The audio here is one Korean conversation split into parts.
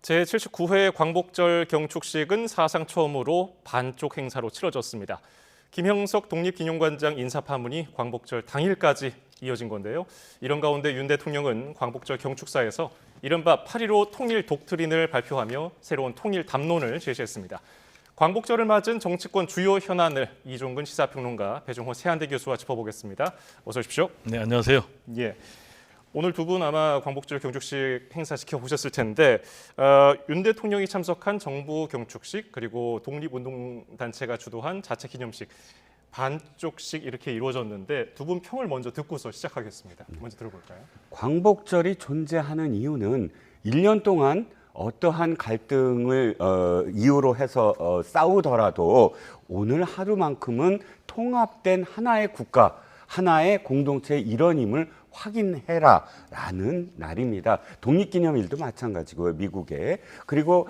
제79회 광복절 경축식은 사상 처음으로 반쪽 행사로 치러졌습니다. 김형석 독립기념관장 인사파문이 광복절 당일까지 이어진 건데요. 이런 가운데 윤 대통령은 광복절 경축사에서 이른바 8.15 통일 독트린을 발표하며 새로운 통일 담론을 제시했습니다. 광복절을 맞은 정치권 주요 현안을 이종근 시사평론가, 배종호 세한대 교수와 짚어보겠습니다. 어서 오십시오. 네, 안녕하세요. 예. 오늘 두 분 아마 광복절 경축식 행사 지켜보셨을 텐데 윤 대통령이 참석한 정부 경축식 그리고 독립운동단체가 주도한 자체 기념식 반쪽씩 이렇게 이루어졌는데 두 분 평을 먼저 듣고서 시작하겠습니다. 먼저 들어볼까요? 광복절이 존재하는 이유는 1년 동안 어떠한 갈등을 이유로 해서 싸우더라도 오늘 하루만큼은 통합된 하나의 국가, 하나의 공동체의 일원임을 확인해라라는 날입니다. 독립기념일도 마찬가지고요, 미국에. 그리고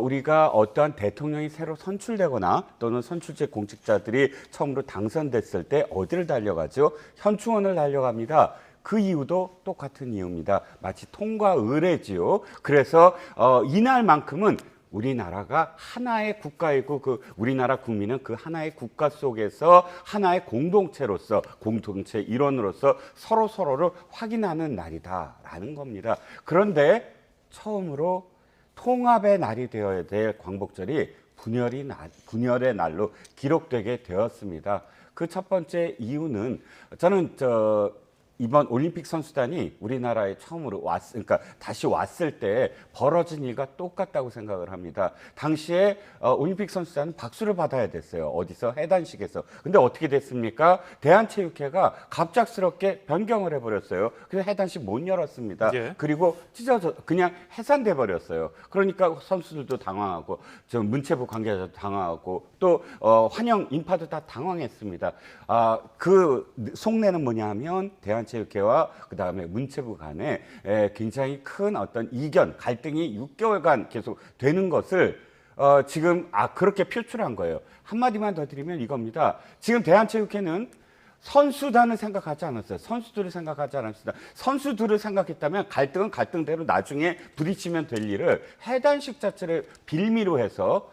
우리가 어떠한 대통령이 새로 선출되거나 또는 선출직 공직자들이 처음으로 당선됐을 때 어디를 달려가죠? 현충원을 달려갑니다. 그 이유도 똑같은 이유입니다. 마치 통과 의례지요. 그래서 이날만큼은 우리나라가 하나의 국가이고 그 우리나라 국민은 그 하나의 국가 속에서 하나의 공동체로서 공동체 일원으로서 서로를 확인하는 날이다라는 겁니다. 그런데 처음으로 통합의 날이 되어야 될 광복절이 분열의 날로 기록되게 되었습니다. 그 첫 번째 이유는 저는 이번 올림픽 선수단이 우리나라에 처음으로 그러니까 다시 왔을 때 벌어진 일과 똑같다고 생각을 합니다. 당시에 올림픽 선수단은 박수를 받아야 됐어요. 어디서? 해단식에서. 근데 어떻게 됐습니까? 대한체육회가 갑작스럽게 변경을 해버렸어요. 그래서 해단식 못 열었습니다. 예. 그리고 찢어져 그냥 해산돼 버렸어요. 그러니까 선수들도 당황하고 문체부 관계자도 당황하고 또 환영 인파도 다 당황했습니다. 그 속내는 뭐냐 하면 대한체육회와 그다음에 문체부 간에 굉장히 큰 어떤 이견, 갈등이 6개월간 계속 되는 것을 지금 그렇게 표출한 거예요. 한마디만 더 드리면 이겁니다. 지금 대한체육회는 선수단을 생각하지 않았어요. 선수들을 생각하지 않았습니다. 선수들을 생각했다면 갈등은 갈등대로 나중에 부딪히면 될 일을 해단식 자체를 빌미로 해서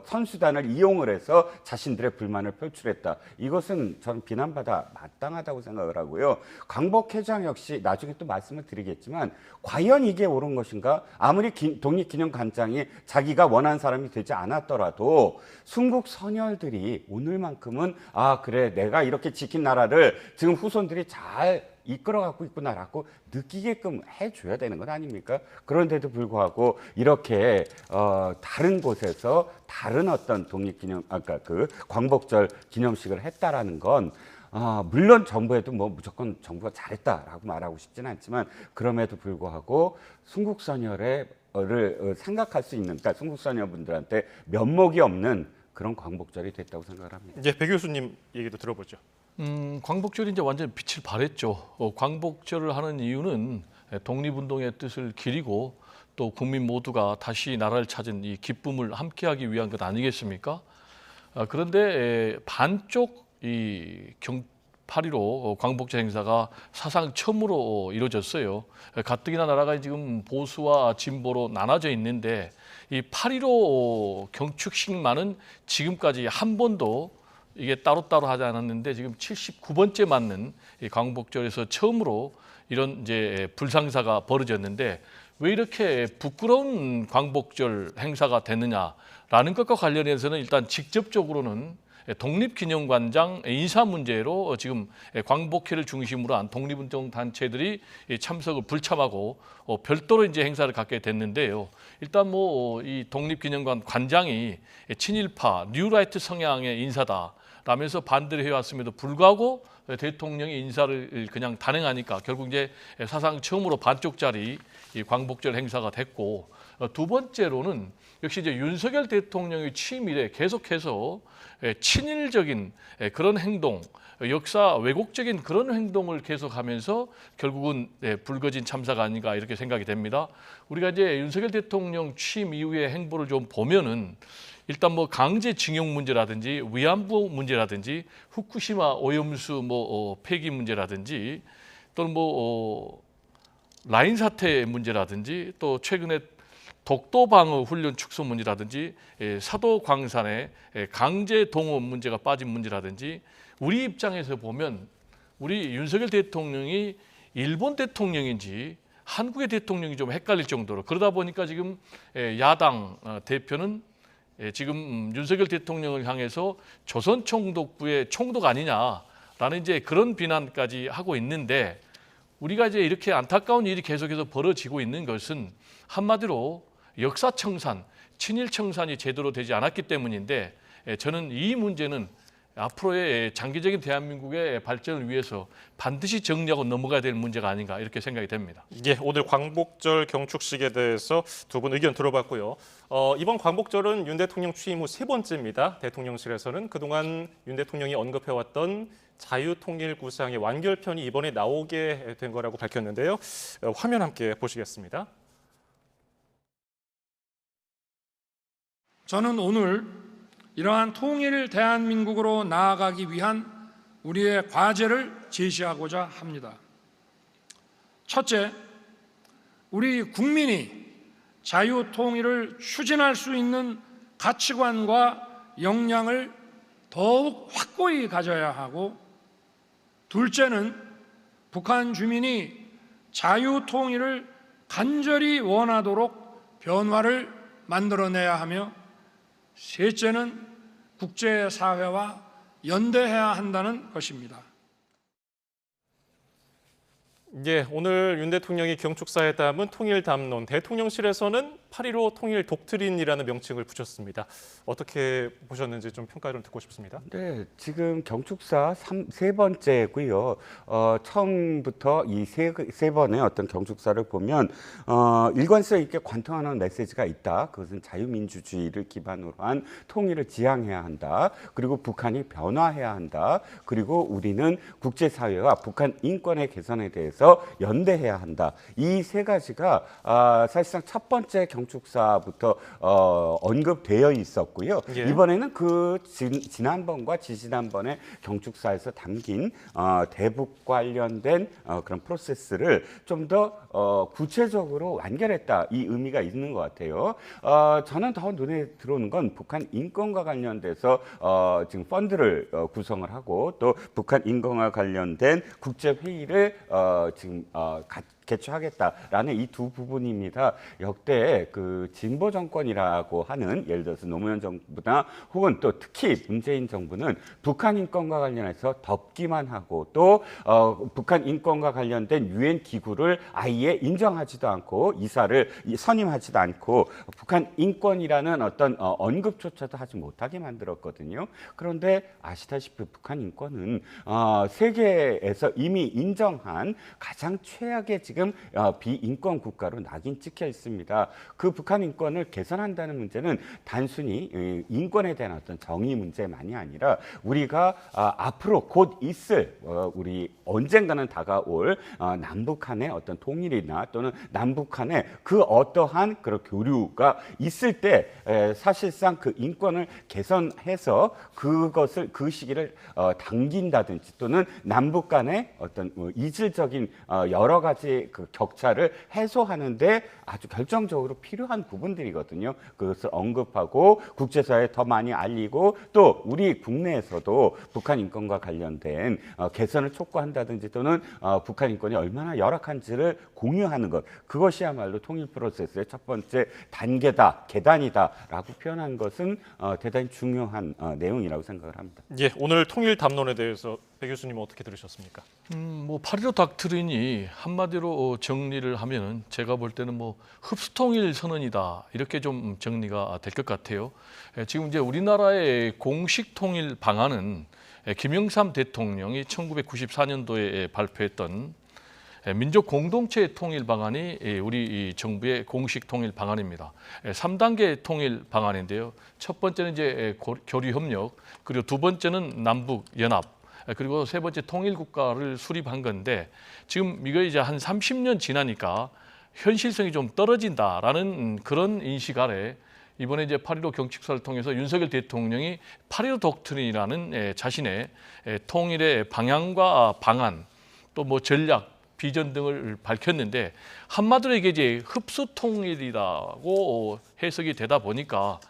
선수단을 이용을 해서 자신들의 불만을 표출했다. 이것은 저는 비난받아 마땅하다고 생각을 하고요. 광복회장 역시 나중에 또 말씀을 드리겠지만 과연 이게 옳은 것인가? 아무리 독립기념관장이 자기가 원하는 사람이 되지 않았더라도 순국 선열들이 오늘만큼은 그래 내가 이렇게 지킨 나라를 지금 후손들이 잘 이끌어가고 있구나라고 느끼게끔 해줘야 되는 것 아닙니까? 그런데도 불구하고 이렇게 다른 곳에서 다른 어떤 그 광복절 기념식을 했다라는 건 물론 정부에도 무조건 정부가 잘했다라고 말하고 싶지는 않지만 그럼에도 불구하고 순국선열을 생각할 수 있는, 그러니까 순국선열분들한테 면목이 없는 그런 광복절이 됐다고 생각을 합니다. 이제 배 교수님 얘기도 들어보죠. 광복절이 이제 완전 빛을 발했죠. 광복절을 하는 이유는 독립운동의 뜻을 기리고 또 국민 모두가 다시 나라를 찾은 이 기쁨을 함께하기 위한 것 아니겠습니까? 그런데 반쪽 이 8.15 광복절 행사가 사상 처음으로 이루어졌어요. 가뜩이나 나라가 지금 보수와 진보로 나눠져 있는데 이 8.15 경축식만은 지금까지 한 번도 이게 따로따로 하지 않았는데 지금 79번째 맞는 이 광복절에서 처음으로 이런 이제 불상사가 벌어졌는데 왜 이렇게 부끄러운 광복절 행사가 됐느냐라는 것과 관련해서는 일단 직접적으로는 독립기념관장 인사 문제로 지금 광복회를 중심으로 한 독립운동 단체들이 참석을 불참하고 별도로 이제 행사를 갖게 됐는데요. 일단 이 독립기념관 관장이 친일파 뉴라이트 성향의 인사다 라면서 반대를 해왔음에도 불구하고 대통령이 인사를 그냥 단행하니까 결국 이제 사상 처음으로 반쪽짜리 이 광복절 행사가 됐고, 두 번째로는 역시 이제 윤석열 대통령의 취임 이래 계속해서 친일적인 그런 행동, 역사 왜곡적인 그런 행동을 계속하면서 결국은 불거진 참사가 아닌가 이렇게 생각이 됩니다. 우리가 이제 윤석열 대통령 취임 이후의 행보를 좀 보면은 일단 강제징용 문제라든지 위안부 문제라든지 후쿠시마 오염수 폐기 문제라든지 또는 라인 사태 문제라든지 또 최근에 독도방어 훈련 축소 문제라든지 사도 광산의 강제 동원 문제가 빠진 문제라든지 우리 입장에서 보면 우리 윤석열 대통령이 일본 대통령인지 한국의 대통령이 좀 헷갈릴 정도로 그러다 보니까 지금 야당 대표는 지금 윤석열 대통령을 향해서 조선 총독부의 총독 아니냐라는 이제 그런 비난까지 하고 있는데 우리가 이제 이렇게 안타까운 일이 계속해서 벌어지고 있는 것은 한마디로 역사 청산, 친일 청산이 제대로 되지 않았기 때문인데 저는 이 문제는 앞으로의 장기적인 대한민국의 발전을 위해서 반드시 정리하고 넘어가야 될 문제가 아닌가 이렇게 생각이 됩니다. 예, 오늘 광복절 경축식에 대해서 두 분 의견 들어봤고요. 이번 광복절은 윤 대통령 취임 후 세 번째입니다. 대통령실에서는 그동안 윤 대통령이 언급해왔던 자유통일구상의 완결편이 이번에 나오게 된 거라고 밝혔는데요. 화면 함께 보시겠습니다. 저는 오늘 이러한 통일 대한민국으로 나아가기 위한 우리의 과제를 제시하고자 합니다. 첫째, 우리 국민이 자유통일을 추진할 수 있는 가치관과 역량을 더욱 확고히 가져야 하고, 둘째는 북한 주민이 자유통일을 간절히 원하도록 변화를 만들어내야 하며, 셋째는 국제사회와 연대해야 한다는 것입니다. 예, 오늘 윤 대통령이 경축사에 담은 통일담론, 대통령실에서는 8.15 통일 독트린이라는 명칭을 붙였습니다. 어떻게 보셨는지 좀 평가를 듣고 싶습니다. 네, 지금 경축사 세 번째고요. 처음부터 이 세 번의 어떤 경축사를 보면 일관성 있게 관통하는 메시지가 있다. 그것은 자유민주주의를 기반으로 한 통일을 지향해야 한다. 그리고 북한이 변화해야 한다. 그리고 우리는 국제사회와 북한 인권의 개선에 대해서 연대해야 한다. 이 세 가지가 사실상 첫 번째 경축사부터 언급되어 있었고요. 예. 이번에는 그 지난번과 지지난번의 경축사에서 담긴 대북 관련된 그런 프로세스를 좀 더 구체적으로 완결했다. 이 의미가 있는 것 같아요. 저는 더 눈에 들어오는 건 북한 인권과 관련돼서 지금 펀드를 구성을 하고 또 북한 인권과 관련된 국제회의를 지금 개최하겠다라는 이 두 부분입니다. 역대 그 진보 정권이라고 하는 예를 들어서 노무현 정부나 혹은 또 특히 문재인 정부는 북한 인권과 관련해서 덮기만 하고 또 북한 인권과 관련된 유엔 기구를 아예 인정하지도 않고 이사를 선임하지도 않고 북한 인권이라는 어떤 언급조차도 하지 못하게 만들었거든요. 그런데 아시다시피 북한 인권은 세계에서 이미 인정한 가장 최악의 지금 비인권 국가로 낙인 찍혀 있습니다. 그 북한 인권을 개선한다는 문제는 단순히 인권에 대한 어떤 정의 문제만이 아니라 우리가 앞으로 곧 있을 우리 언젠가는 다가올 남북한의 어떤 통일이나 또는 남북한의 그 어떠한 그런 교류가 있을 때 사실상 그 인권을 개선해서 그것을 그 시기를 당긴다든지 또는 남북 간의 어떤 이질적인 여러 가지 그 격차를 해소하는데 아주 결정적으로 필요한 부분들이거든요. 그것을 언급하고 국제사회에 더 많이 알리고 또 우리 국내에서도 북한 인권과 관련된 개선을 촉구한다든지 또는 북한 인권이 얼마나 열악한지를 공유하는 것, 그것이야말로 통일 프로세스의 첫 번째 단계다, 계단이다라고 표현한 것은 대단히 중요한 내용이라고 생각을 합니다. 예, 오늘 통일 담론에 대해서 배 교수님은 어떻게 들으셨습니까? 뭐 8.15 닥트린이 한마디로 정리를 하면은 제가 볼 때는 뭐 흡수통일 선언이다 이렇게 좀 정리가 될 것 같아요. 지금 이제 우리나라의 공식 통일 방안은 김영삼 대통령이 1994년도에 발표했던 민족 공동체 통일 방안이 우리 정부의 공식 통일 방안입니다. 3단계 통일 방안인데요. 첫 번째는 이제 교류 협력, 그리고 두 번째는 남북 연합, 그리고 세 번째 통일 국가를 수립한 건데 지금 이거 이제 한 30년 지나니까 현실성이 좀 떨어진다라는 그런 인식 아래 이번에 이제 8.15 경축사를 통해서 윤석열 대통령이 8.15 독트린이라는 자신의 통일의 방향과 방안 또 뭐 전략 비전 등을 밝혔는데 한마디로 이게 이제 흡수 통일이라고 해석이 되다 보니까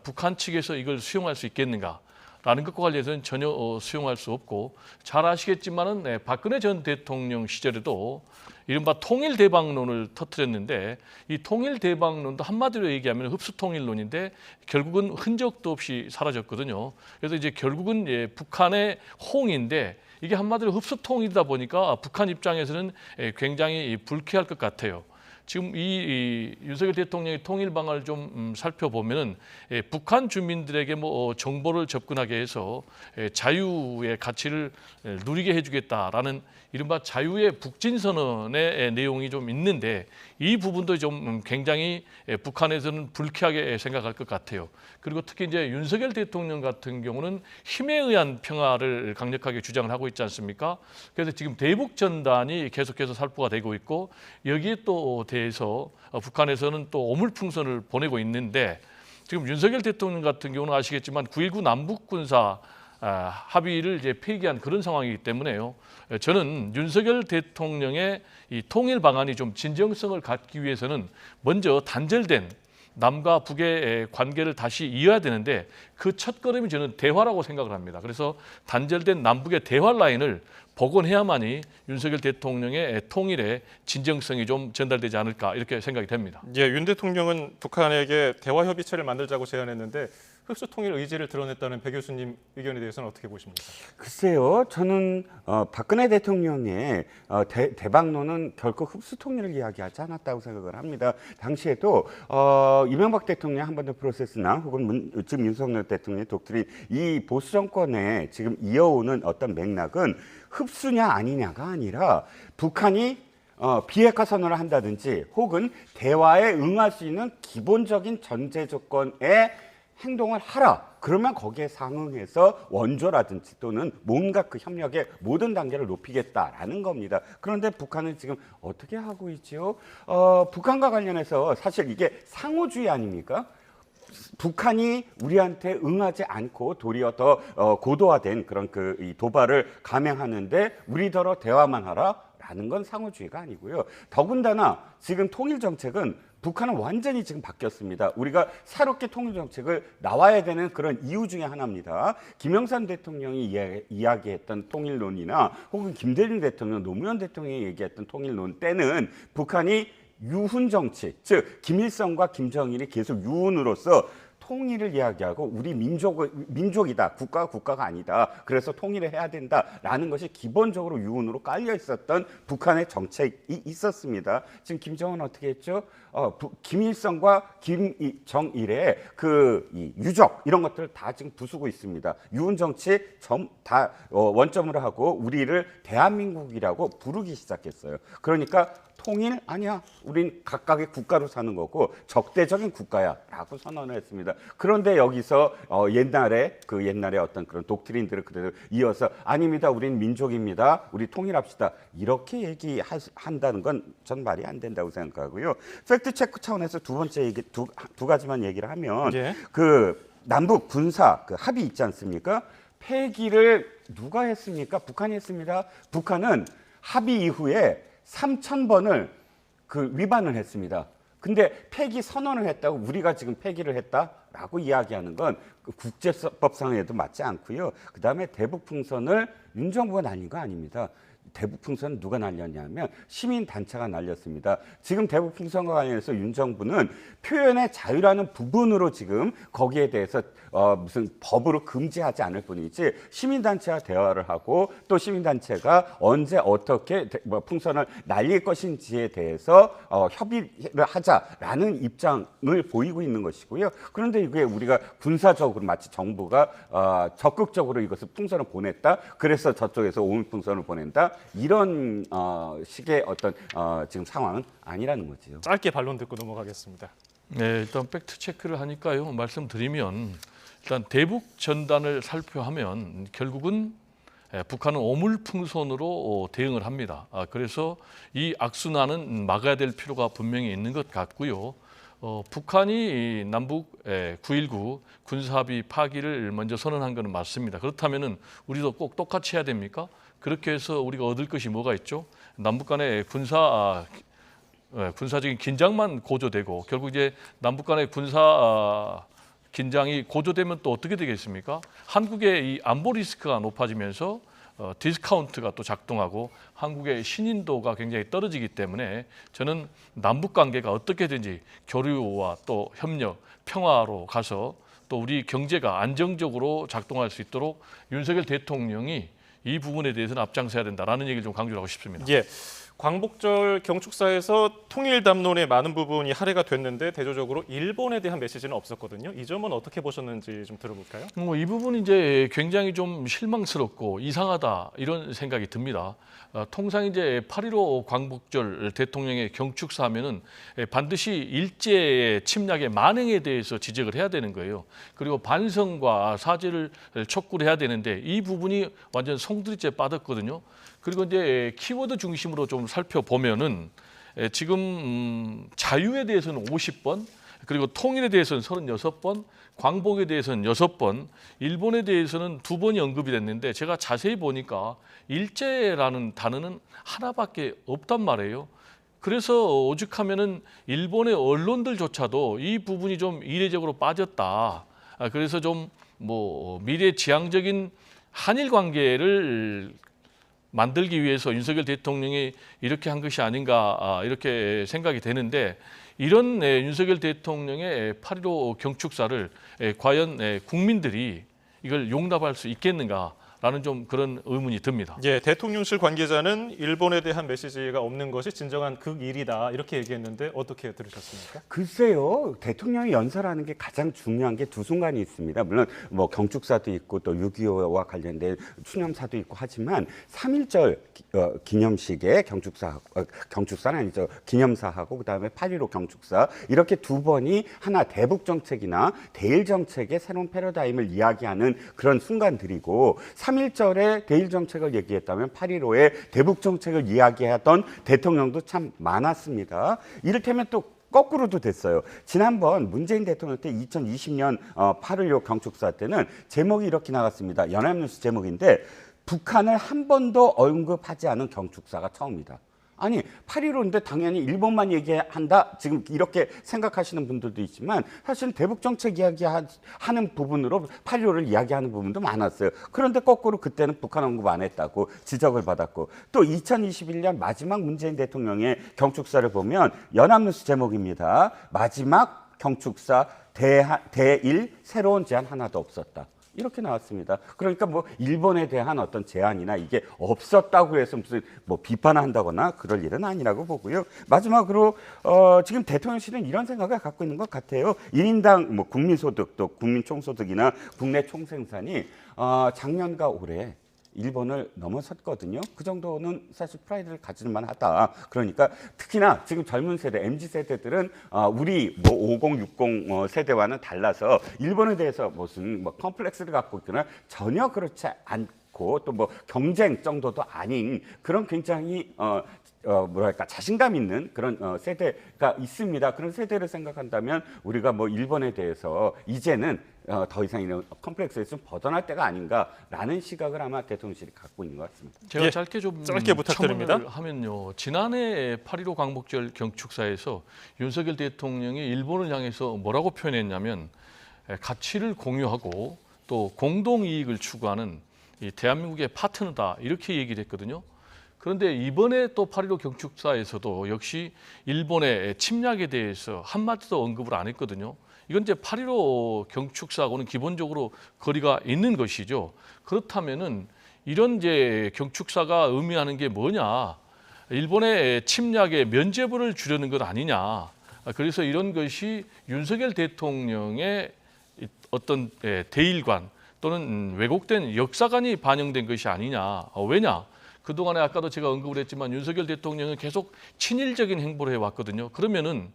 북한 측에서 이걸 수용할 수 있겠는가? 라는 것과 관련해서는 전혀 수용할 수 없고 잘 아시겠지만은 박근혜 전 대통령 시절에도 이른바 통일대방론을 터뜨렸는데 이 통일대방론도 한마디로 얘기하면 흡수통일론인데 결국은 흔적도 없이 사라졌거든요. 그래서 이제 결국은 북한의 호응인데 이게 한마디로 흡수통일이다 보니까 북한 입장에서는 굉장히 불쾌할 것 같아요. 지금 이 윤석열 대통령의 통일 방안을 좀 살펴보면은 북한 주민들에게 뭐 정보를 접근하게 해서 자유의 가치를 누리게 해주겠다라는 이른바 자유의 북진선언의 내용이 좀 있는데 이 부분도 좀 굉장히 북한에서는 불쾌하게 생각할 것 같아요. 그리고 특히 이제 윤석열 대통령 같은 경우는 힘에 의한 평화를 강력하게 주장을 하고 있지 않습니까? 그래서 지금 대북 전단이 계속해서 살포가 되고 있고 여기에 또 대해서 북한에서는 또 오물풍선을 보내고 있는데 지금 윤석열 대통령 같은 경우는 아시겠지만 9.19 남북 군사 합의를 이제 폐기한 그런 상황이기 때문에요. 저는 윤석열 대통령의 이 통일 방안이 좀 진정성을 갖기 위해서는 먼저 단절된 남과 북의 관계를 다시 이어야 되는데 그 첫걸음이 저는 대화라고 생각을 합니다. 그래서 단절된 남북의 대화 라인을 복원해야만이 윤석열 대통령의 통일의 진정성이 좀 전달되지 않을까 이렇게 생각이 됩니다. 예, 윤 대통령은 북한에게 대화 협의체를 만들자고 제안했는데 흡수 통일 의지를 드러냈다는 배 교수님 의견에 대해서는 어떻게 보십니까? 글쎄요, 저는 박근혜 대통령의 대방론은 결코 흡수 통일을 이야기하지 않았다고 생각을 합니다. 당시에도 이명박 대통령 한반도 프로세스나 혹은 지금 윤석열 대통령의 독트린 이 보수 정권에 지금 이어오는 어떤 맥락은 흡수냐 아니냐가 아니라 북한이 비핵화 선언을 한다든지 혹은 대화에 응할 수 있는 기본적인 전제 조건에 행동을 하라. 그러면 거기에 상응해서 원조라든지 또는 뭔가 그 협력의 모든 단계를 높이겠다라는 겁니다. 그런데 북한은 지금 어떻게 하고 있지요? 북한과 관련해서 사실 이게 상호주의 아닙니까? 북한이 우리한테 응하지 않고 도리어 더 고도화된 그런 이 도발을 감행하는데 우리더러 대화만 하라? 라는 건 상호주의가 아니고요. 더군다나 지금 통일 정책은 북한은 완전히 지금 바뀌었습니다. 우리가 새롭게 통일 정책을 나와야 되는 그런 이유 중에 하나입니다. 김영삼 대통령이 이야기했던 통일론이나 혹은 김대중 대통령, 노무현 대통령이 얘기했던 통일론 때는 북한이 유훈 정치, 즉 김일성과 김정일이 계속 유훈으로서 통일을 이야기하고 우리 민족이다. 국가가 아니다. 그래서 통일을 해야 된다라는 것이 기본적으로 유언으로 깔려 있었던 북한의 정책이 있었습니다. 지금 김정은 어떻게 했죠? 김일성과 김정일의 이 유적 이런 것들을 다 지금 부수고 있습니다. 유언 정치 다 원점으로 하고 우리를 대한민국이라고 부르기 시작했어요. 그러니까 통일 아니야. 우린 각각의 국가로 사는 거고 적대적인 국가야라고 선언을 했습니다. 그런데 여기서 옛날에 어떤 그런 독트린들을 그대로 이어서 아닙니다. 우린 민족입니다. 우리 통일합시다. 이렇게 얘기한다는 건 전 말이 안 된다고 생각하고요. 팩트 체크 차원에서 두 번째 얘기 두 가지만 얘기를 하면 예. 남북 군사 합의 있지 않습니까? 폐기를 누가 했습니까? 북한이 했습니다. 북한은 합의 이후에 3,000번을 위반을 했습니다. 근데 폐기 선언을 했다고 우리가 지금 폐기를 했다라고 이야기하는 건 국제법상에도 맞지 않고요. 그다음에 대북풍선을 윤 정부가 날린 거 아닙니다. 대북풍선 누가 날렸냐면 시민단체가 날렸습니다. 지금 대북풍선과 관련해서 윤 정부는 표현의 자유라는 부분으로 지금 거기에 대해서 무슨 법으로 금지하지 않을 뿐이지 시민단체와 대화를 하고 또 시민단체가 언제 어떻게 풍선을 날릴 것인지에 대해서 협의를 하자라는 입장을 보이고 있는 것이고요. 그런데 이게 우리가 군사적으로 마치 정부가 적극적으로 이것을 풍선을 보냈다. 그래서 저쪽에서 오물풍선을 보낸다. 이런 식의 어떤 지금 상황은 아니라는 거지요. 짧게 반론 듣고 넘어가겠습니다. 네, 일단 팩트 체크를 하니까요. 말씀드리면 일단 대북 전단을 살펴하면 결국은 북한은 오물풍선으로 대응을 합니다. 그래서 이 악순환은 막아야 될 필요가 분명히 있는 것 같고요. 북한이 이 남북 9.19 군사합의 파기를 먼저 선언한 것은 맞습니다. 그렇다면은 우리도 꼭 똑같이 해야 됩니까? 그렇게 해서 우리가 얻을 것이 뭐가 있죠? 남북 간의 군사적인 긴장만 고조되고 결국 이제 남북 간의 군사 긴장이 고조되면 또 어떻게 되겠습니까? 한국의 이 안보 리스크가 높아지면서 디스카운트가 또 작동하고 한국의 신인도가 굉장히 떨어지기 때문에 저는 남북 관계가 어떻게든지 교류와 또 협력, 평화로 가서 또 우리 경제가 안정적으로 작동할 수 있도록 윤석열 대통령이 이 부분에 대해서는 앞장서야 된다라는 얘기를 좀 강조하고 싶습니다. 예. 광복절 경축사에서 통일 담론의 많은 부분이 할애가 됐는데 대조적으로 일본에 대한 메시지는 없었거든요. 이 점은 어떻게 보셨는지 좀 들어볼까요? 이 부분이 이제 굉장히 좀 실망스럽고 이상하다 이런 생각이 듭니다. 통상 이제 8.15 광복절 대통령의 경축사하면은 반드시 일제의 침략의 만행에 대해서 지적을 해야 되는 거예요. 그리고 반성과 사죄를 촉구를 해야 되는데 이 부분이 완전 송두리째 빠졌거든요. 그리고 이제 키워드 중심으로 좀 살펴보면은 지금 자유에 대해서는 50번, 그리고 통일에 대해서는 36번, 광복에 대해서는 6번, 일본에 대해서는 2번이 언급이 됐는데 제가 자세히 보니까 일제라는 단어는 하나밖에 없단 말이에요. 그래서 오죽하면은 일본의 언론들조차도 이 부분이 좀 이례적으로 빠졌다. 그래서 좀 뭐 미래지향적인 한일 관계를 만들기 위해서 윤석열 대통령이 이렇게 한 것이 아닌가 이렇게 생각이 되는데 이런 윤석열 대통령의 8.15 경축사를 과연 국민들이 이걸 용납할 수 있겠는가라는 좀 그런 의문이 듭니다. 예, 대통령실 관계자는 일본에 대한 메시지가 없는 것이 진정한 극일이다 이렇게 얘기했는데 어떻게 들으셨습니까? 글쎄요, 대통령이 연설하는 게 가장 중요한 게 두 순간이 있습니다. 물론 뭐 경축사도 있고 또 6.25와 관련된 추념사도 있고 하지만 3.1절 기념식에 경축사는 아니죠. 기념사하고 그다음에 8.15 경축사 이렇게 두 번이 하나 대북 정책이나 대일 정책의 새로운 패러다임을 이야기하는 그런 순간들이고 3.1절에 대일 정책을 얘기했다면 8.15의 대북 정책을 이야기하던 대통령도 참 많았습니다. 이를테면 또 거꾸로도 됐어요. 지난번 문재인 대통령 때 2020년 8.15 경축사 때는 제목이 이렇게 나갔습니다. 연합뉴스 제목인데 북한을 한 번도 언급하지 않은 경축사가 처음이다. 아니 8.15인데 당연히 일본만 얘기한다 지금 이렇게 생각하시는 분들도 있지만 사실은 대북 정책 이야기하는 부분으로 8.15를 이야기하는 부분도 많았어요. 그런데 거꾸로 그때는 북한 언급 안 했다고 지적을 받았고 또 2021년 마지막 문재인 대통령의 경축사를 보면 연합뉴스 제목입니다. 마지막 경축사 대일 새로운 제안 하나도 없었다. 이렇게 나왔습니다. 그러니까 뭐 일본에 대한 어떤 제안이나 이게 없었다고 해서 무슨 뭐 비판한다거나 그럴 일은 아니라고 보고요. 마지막으로 지금 대통령실은 이런 생각을 갖고 있는 것 같아요. 1인당 뭐 국민소득 또 국민총소득이나 국내 총생산이 작년과 올해 일본을 넘어섰거든요. 그 정도는 사실 프라이드를 가질 만하다. 그러니까 특히나 지금 젊은 세대, MZ 세대들은 우리 뭐 50, 60 세대와는 달라서 일본에 대해서 무슨 뭐 컴플렉스를 갖고 있거나 전혀 그렇지 않고 또 뭐 경쟁 정도도 아닌 그런 굉장히 뭐랄까 자신감 있는 그런 세대가 있습니다. 그런 세대를 생각한다면 우리가 뭐 일본에 대해서 이제는 더 이상 이런 컴플렉스에서 좀 벗어날 때가 아닌가라는 시각을 아마 대통령실이 갖고 있는 것 같습니다. 제가 예, 짧게 부탁드립니다. 첨언을 하면요. 지난해 8.15 광복절 경축사에서 윤석열 대통령이 일본을 향해서 뭐라고 표현했냐면 가치를 공유하고 또 공동 이익을 추구하는 이 대한민국의 파트너다 이렇게 얘기를 했거든요. 그런데 이번에 또 8.15 경축사에서도 역시 일본의 침략에 대해서 한마디도 언급을 안 했거든요. 이건 이제 8.15 경축사하고는 기본적으로 거리가 있는 것이죠. 그렇다면은 이런 이제 경축사가 의미하는 게 뭐냐? 일본의 침략에 면죄부를 주려는 것 아니냐? 그래서 이런 것이 윤석열 대통령의 어떤 대일관 또는 왜곡된 역사관이 반영된 것이 아니냐? 왜냐? 그동안에 아까도 제가 언급을 했지만 윤석열 대통령은 계속 친일적인 행보를 해왔거든요. 그러면은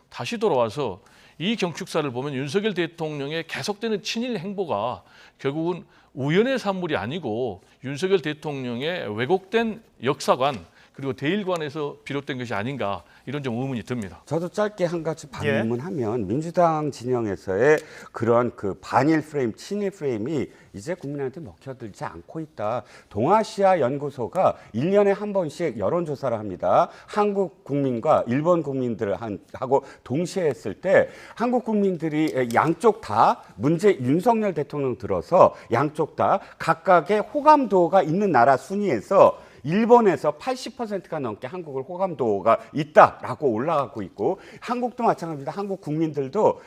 다시 돌아와서 이 경축사를 보면 윤석열 대통령의 계속되는 친일 행보가 결국은 우연의 산물이 아니고 윤석열 대통령의 왜곡된 역사관 그리고 대일관에서 비롯된 것이 아닌가 이런 좀 의문이 듭니다. 저도 짧게 한 가지 반문하면 민주당 진영에서의 그런 그 반일 프레임, 친일 프레임이 이제 국민한테 먹혀들지 않고 있다. 동아시아 연구소가 1년에 한 번씩 여론조사를 합니다. 한국 국민과 일본 국민들하고 동시에 했을 때 한국 국민들이 양쪽 다 윤석열 대통령 들어서 양쪽 다 각각의 호감도가 있는 나라 순위에서 일본에서 80%가 넘게 한국을 호감도가 있다라고 올라가고 있고 한국도 마찬가지입니다. 한국 국민들도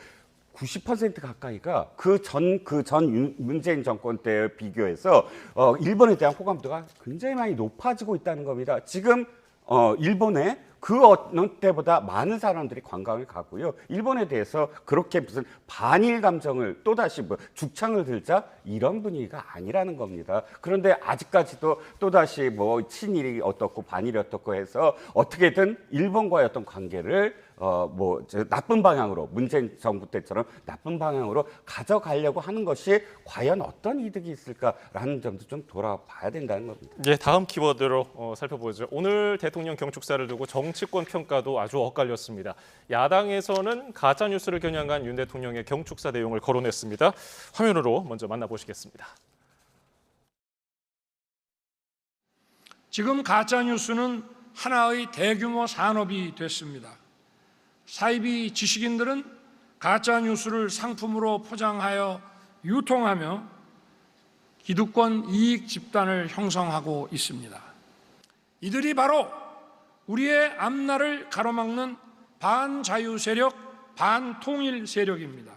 90% 가까이가 그 전 문재인 정권 때에 비교해서 일본에 대한 호감도가 굉장히 많이 높아지고 있다는 겁니다. 지금 일본에 그 어느 때보다 많은 사람들이 관광을 가고요. 일본에 대해서 그렇게 무슨 반일 감정을 또다시 죽창을 들자 이런 분위기가 아니라는 겁니다. 그런데 아직까지도 또다시 친일이 어떻고 반일이 어떻고 해서 어떻게든 일본과의 어떤 관계를 나쁜 방향으로 문재인 정부 때처럼 나쁜 방향으로 가져가려고 하는 것이 과연 어떤 이득이 있을까라는 점도 좀 돌아봐야 된다는 겁니다. 예, 다음 키워드로 살펴보죠. 오늘 대통령 경축사를 두고 정치권 평가도 아주 엇갈렸습니다. 야당에서는 가짜 뉴스를 겨냥한 윤 대통령의 경축사 내용을 거론했습니다. 화면으로 먼저 만나보시겠습니다. 지금 가짜 뉴스는 하나의 대규모 산업이 됐습니다. 사이비 지식인들은 가짜 뉴스를 상품으로 포장하여 유통하며 기득권 이익 집단을 형성하고 있습니다. 이들이 바로 우리의 앞날을 가로막는 반자유 세력, 반통일 세력입니다.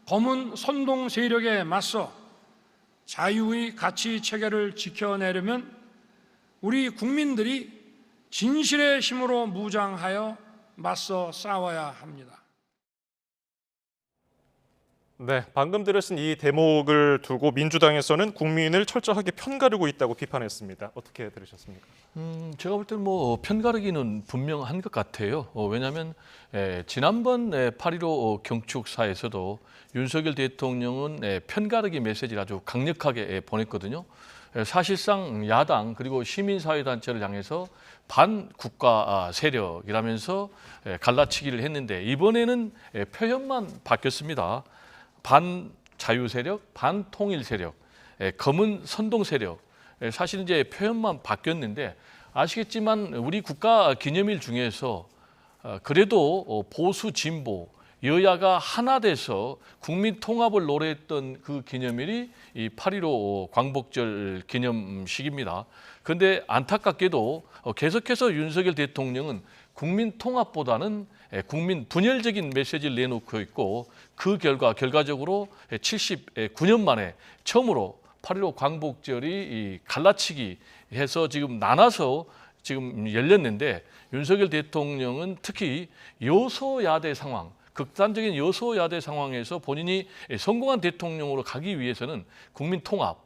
검은 선동 세력에 맞서 자유의 가치 체계를 지켜내려면 우리 국민들이 진실의 힘으로 무장하여 맞서 싸워야 합니다. 네, 방금 들으신 이 대목을 두고 민주당에서는 국민을 철저하게 편가르고 있다고 비판했습니다. 어떻게 들으셨습니까? 제가 볼 때는 편가르기는 분명한 것 같아요. 왜냐하면 지난번 8.15 경축사에서도 윤석열 대통령은 편가르기 메시지를 아주 강력하게 보냈거든요. 사실상 야당 그리고 시민사회단체를 향해서 반국가 세력이라면서 갈라치기를 했는데 이번에는 표현만 바뀌었습니다. 반자유 세력, 반통일 세력, 검은 선동 세력. 사실 이제 표현만 바뀌었는데 아시겠지만 우리 국가 기념일 중에서 그래도 보수 진보 여야가 하나 돼서 국민 통합을 노래했던 그 기념일이 이 8.15 광복절 기념식입니다. 그런데 안타깝게도 계속해서 윤석열 대통령은 국민 통합보다는 국민 분열적인 메시지를 내놓고 있고 그 결과적으로 79년 만에 처음으로 8.15 광복절이 갈라치기 해서 지금 나눠서 지금 열렸는데 윤석열 대통령은 특히 여소야대 상황 극단적인 여소야대 상황에서 본인이 성공한 대통령으로 가기 위해서는 국민 통합,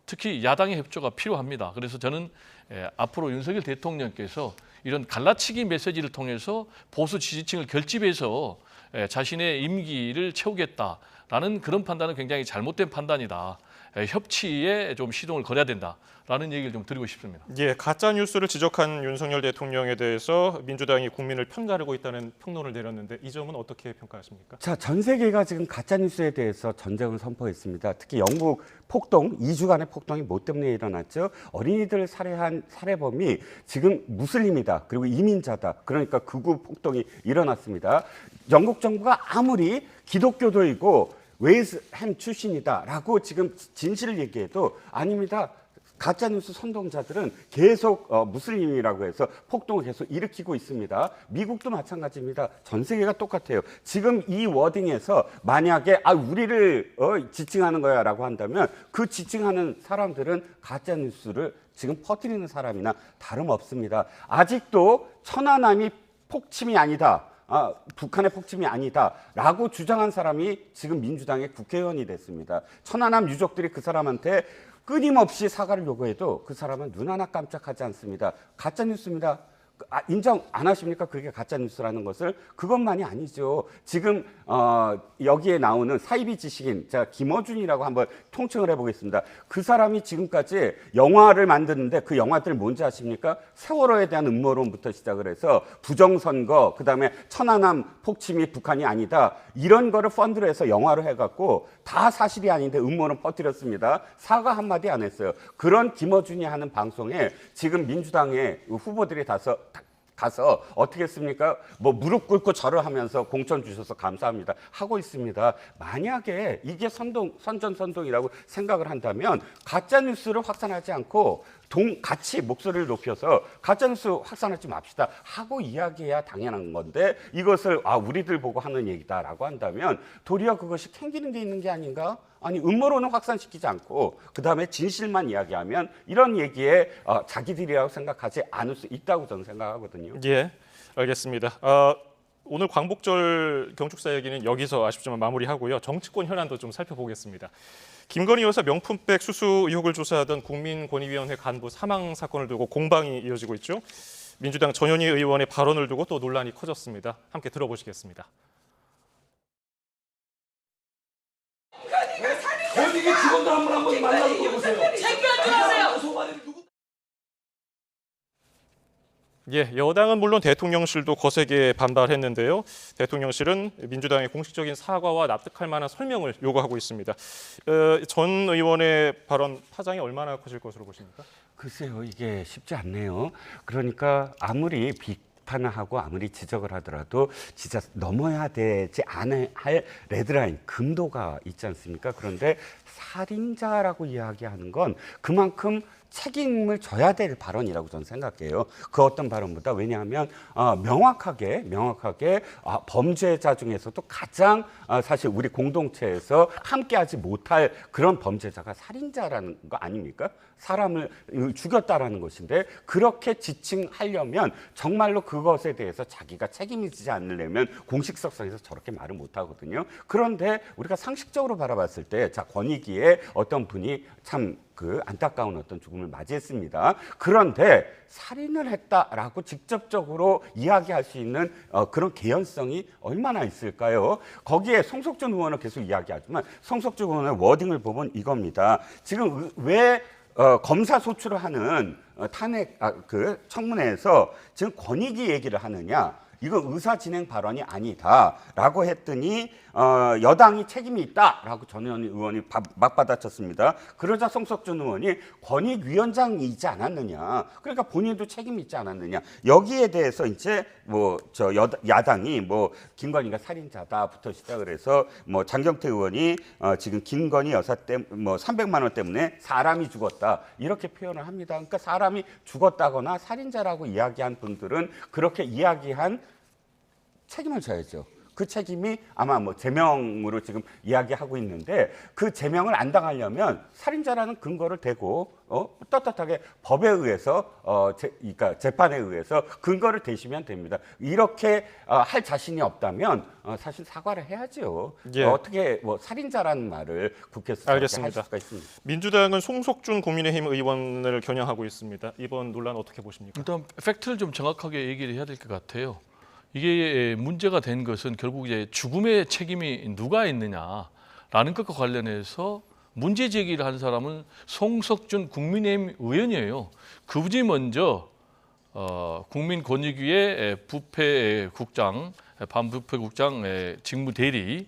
특히 야당의 협조가 필요합니다. 그래서 저는 앞으로 윤석열 대통령께서 이런 갈라치기 메시지를 통해서 보수 지지층을 결집해서 자신의 임기를 채우겠다라는 그런 판단은 굉장히 잘못된 판단이다. 협치에 좀 시동을 걸어야 된다라는 얘기를 좀 드리고 싶습니다. 예, 가짜 뉴스를 지적한 윤석열 대통령에 대해서 민주당이 국민을 편가르고 있다는 평론을 내렸는데 이 점은 어떻게 평가하십니까? 자, 전 세계가 지금 가짜 뉴스에 대해서 전쟁을 선포했습니다. 특히 영국 폭동, 2주간의 폭동이 뭐 때문에 일어났죠? 어린이들을 살해한 살해범이 지금 무슬림이다. 그리고 이민자다. 그러니까 극우 폭동이 일어났습니다. 영국 정부가 아무리 기독교도이고 웨스햄 출신이다라고 지금 진실을 얘기해도 아닙니다. 가짜뉴스 선동자들은 계속 무슬림이라고 해서 폭동을 계속 일으키고 있습니다. 미국도 마찬가지입니다. 전 세계가 똑같아요. 지금 이 워딩에서 만약에 우리를 지칭하는 거야 라고 한다면 그 지칭하는 사람들은 가짜뉴스를 지금 퍼뜨리는 사람이나 다름없습니다. 아직도 천안함이 폭침이 아니다. 북한의 폭침이 아니다라고 주장한 사람이 지금 민주당의 국회의원이 됐습니다. 천안함 유족들이 그 사람한테 끊임없이 사과를 요구해도 그 사람은 눈 하나 깜짝하지 않습니다. 가짜뉴스입니다. 인정 안 하십니까? 그게 가짜 뉴스라는 것을. 그것만이 아니죠. 지금 여기에 나오는 사이비 지식인, 제가 김어준이라고 한번 통칭을 해보겠습니다. 그 사람이 지금까지 영화를 만드는데 그 영화들 뭔지 아십니까? 세월호에 대한 음모론부터 시작을 해서 부정선거, 그다음에 천안함 폭침이 북한이 아니다, 이런 거를 펀드로 해서 영화로 해갖고 다 사실이 아닌데 음모론 퍼뜨렸습니다. 사과 한마디 안 했어요. 그런 김어준이 하는 방송에 지금 민주당의 후보들이 가서 어떻게 했습니까? 뭐 무릎 꿇고 절을 하면서 공천 주셔서 감사합니다 하고 있습니다. 만약에 이게 선전선동이라고 생각을 한다면 가짜 뉴스를 확산하지 않고 같이 목소리를 높여서 가짜뉴스 확산하지 맙시다 하고 이야기해야 당연한 건데, 이것을 우리들 보고 하는 얘기다라고 한다면 도리어 그것이 캥기는 데 있는 게 아닌가? 아니, 음모론은 확산시키지 않고 그다음에 진실만 이야기하면 이런 얘기에 자기들이라고 생각하지 않을 수 있다고 저는 생각하거든요. 예, 알겠습니다. 오늘 광복절 경축사 얘기는 여기서 아쉽지만 마무리하고요. 정치권 현안도 좀 살펴보겠습니다. 김건희 여사 명품백 수수 의혹을 조사하던 국민권익위원회 간부 사망 사건을 두고 공방이 이어지고 있죠. 민주당 전현희 의원의 발언을 두고 또 논란이 커졌습니다. 함께 들어보시겠습니다. 권익위 직원들 한번 만나서 보세요. 창피한 줄 아세요? 예, 여당은 물론 대통령실도 거세게 반발했는데요. 대통령실은 민주당의 공식적인 사과와 납득할 만한 설명을 요구하고 있습니다. 전 의원의 발언 파장이 얼마나 커질 것으로 보십니까? 글쎄요, 이게 쉽지 않네요. 그러니까 아무리 비판을 하고 아무리 지적을 하더라도 진짜 넘어야 되지 않을 할 레드라인, 금도가 있지 않습니까? 그런데 살인자라고 이야기하는 건 그만큼 책임을 져야 될 발언이라고 저는 생각해요. 그 어떤 발언보다. 왜냐하면 명확하게 범죄자 중에서도 가장 사실 우리 공동체에서 함께하지 못할 그런 범죄자가 살인자라는 거 아닙니까? 사람을 죽였다라는 것인데, 그렇게 지칭하려면 정말로 그것에 대해서 자기가 책임이 지지 않으려면 공식석상에서 저렇게 말을 못 하거든요. 그런데 우리가 상식적으로 바라봤을 때, 자, 권익위에 어떤 분이 참 안타까운 어떤 죽음을 맞이했습니다. 그런데 살인을 했다라고 직접적으로 이야기할 수 있는 그런 개연성이 얼마나 있을까요? 거기에 송석준 의원은 계속 이야기하지만 송석준 의원의 워딩을 보면 이겁니다. 지금 왜 검사 소추를 하는 탄핵 청문회에서 지금 권익위 얘기를 하느냐? 이건 의사진행 발언이 아니다라고 했더니 여당이 책임이 있다라고 전현희 의원이 맞받아쳤습니다. 그러자 송석준 의원이 권익위원장이지 않았느냐, 그러니까 본인도 책임이 있지 않았느냐, 여기에 대해서 이제 야당이 김건희가 살인자다부터 시작을 해서 장경태 의원이 지금 김건희 여사 때문에 300만 원 때문에 사람이 죽었다 이렇게 표현을 합니다. 그러니까 사람이 죽었다거나 살인자라고 이야기한 분들은 그렇게 이야기한 책임을 져야죠. 그 책임이 아마 제명으로 지금 이야기하고 있는데, 그 제명을 안 당하려면 살인자라는 근거를 대고 떳떳하게 법에 의해서 그러니까 재판에 의해서 근거를 대시면 됩니다. 이렇게 할 자신이 없다면 사실 사과를 해야죠. 예. 어떻게 살인자라는 말을 국회에서 할 알겠습니다. 수가 있습니다. 민주당은 송석준 국민의힘 의원을 겨냥하고 있습니다. 이번 논란 어떻게 보십니까? 일단 팩트를 좀 정확하게 얘기를 해야 될 것 같아요. 이게 문제가 된 것은 결국 이제 죽음의 책임이 누가 있느냐라는 것과 관련해서 문제 제기를 한 사람은 송석준 국민의힘 의원이에요. 그분이 먼저 국민권익위의 부패국장, 반부패국장 직무 대리의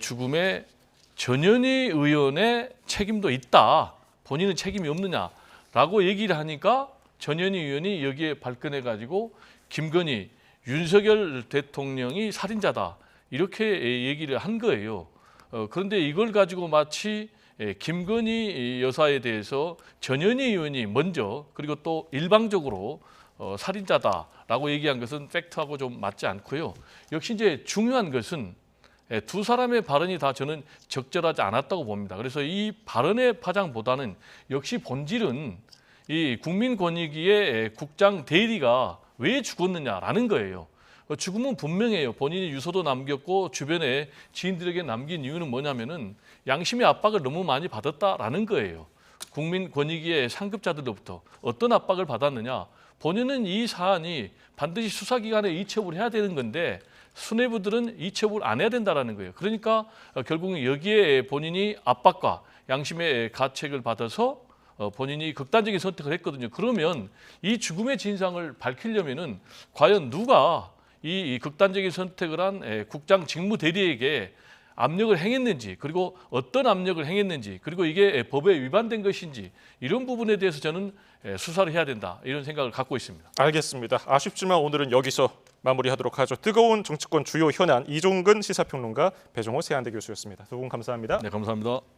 죽음에 전현희 의원의 책임도 있다, 본인은 책임이 없느냐라고 얘기를 하니까 전현희 의원이 여기에 발끈해 가지고 김건희, 윤석열 대통령이 살인자다 이렇게 얘기를 한 거예요. 그런데 이걸 가지고 마치 김건희 여사에 대해서 전현희 의원이 먼저, 그리고 또 일방적으로 살인자다라고 얘기한 것은 팩트하고 좀 맞지 않고요. 역시 이제 중요한 것은 두 사람의 발언이 다 저는 적절하지 않았다고 봅니다. 그래서 이 발언의 파장보다는 역시 본질은 이 국민권익위의 국장 대리가 왜 죽었느냐라는 거예요. 죽음은 분명해요. 본인이 유서도 남겼고 주변에 지인들에게 남긴 이유는 뭐냐면은 양심의 압박을 너무 많이 받았다라는 거예요. 국민권익위의 상급자들로부터 어떤 압박을 받았느냐? 본인은 이 사안이 반드시 수사기관에 이첩을 해야 되는 건데 수뇌부들은 이첩을 안 해야 된다라는 거예요. 그러니까 결국은 여기에 본인이 압박과 양심의 가책을 받아서 본인이 극단적인 선택을 했거든요. 그러면 이 죽음의 진상을 밝히려면은 과연 누가 이 극단적인 선택을 한 국장 직무대리에게 압력을 행했는지, 그리고 어떤 압력을 행했는지, 그리고 이게 법에 위반된 것인지, 이런 부분에 대해서 저는 수사를 해야 된다, 이런 생각을 갖고 있습니다. 알겠습니다. 아쉽지만 오늘은 여기서 마무리하도록 하죠. 뜨거운 정치권 주요 현안, 이종근 시사평론가, 배종호 세한대 교수였습니다. 두 분 감사합니다. 네, 감사합니다.